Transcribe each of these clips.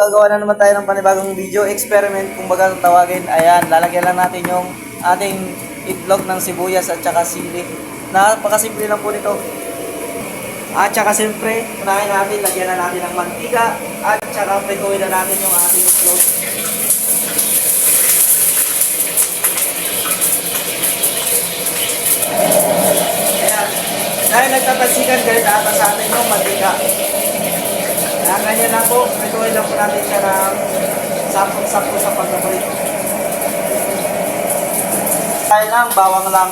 Gagawa na naman tayo ng panibagong video, experiment kung baga tawagin. Ayan, lalagyan lang natin yung ating itlog ng sibuyas at saka sili. Napakasimple lang po nito. At saka siyempre, unahin natin, lagyan na natin ng mantika at saka prituin na natin yung ating itlog. Ayan, dahil nagtatasikan galit ata sa atin yung mantika. Kaya ganyan lang po, prituin lang po natin siya ng sampung-sampo sa pagkapalit. Tayo lang, bawang lang.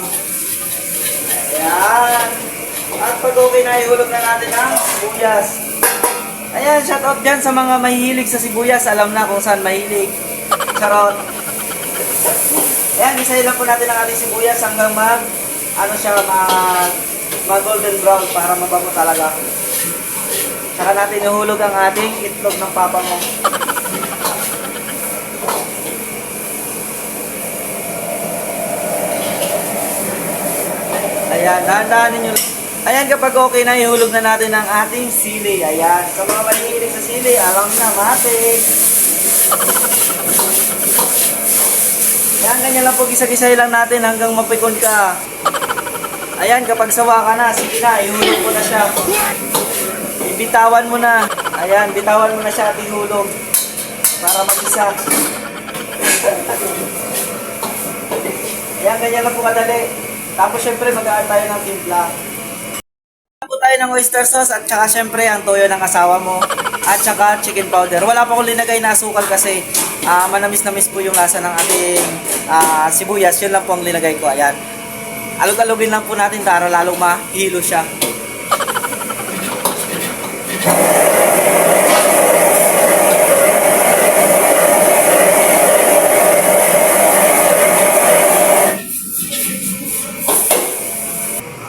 Ayan. At pag okay na, ihulog na natin ang sibuyas. Ayan, shoutout dyan sa mga mahihilig sa sibuyas. Alam na kung saan mahilig. Charot. Ayan, isahin lang po natin ang ating sibuyas hanggang mag golden brown para mabango talaga. Saka natin ihulog ang ating itlog ng papa mo. Ayan, dahan-dahanin nyo. Ayan, kapag okay na, ihulog na natin ang ating sili. Ayan, sa mga mahihilig sa sili, alam na, matik. Ayan, ganyan lang po, gisa-gisay lang natin hanggang mapikon ka. Ayan, kapag sawa ka na, sige na, ihulog mo na siya. Bitawan mo na. Ayan, bitawan mo na siya at ihulog para mag-isa. Ayan, ganyan lang po kadali. Tapos syempre mag-add tayo ng timpla. Po tayo ng oyster sauce at saka syempre ang toyo ng asawa mo at saka chicken powder. Wala pa akong linagay na asukal kasi manamis-namis po yung lasa ng ating sibuyas. Yun lang po ang linagay ko. Ayan. Alog-alogin lang po natin para lalong mahilo siya.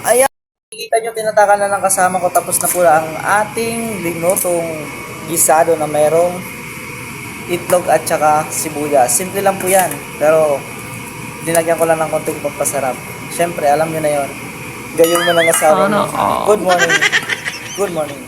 Ayan, nakikita nyo, tinatakan na ng kasama ko, tapos na po ang ating linutong gisado na mayroong itlog at saka sibuyas. Simple lang po yan, pero dinagyan ko lang ng konting pampasarap. Siyempre, alam nyo na yon. Gayong mo ng asawa mo. Good morning. Good morning.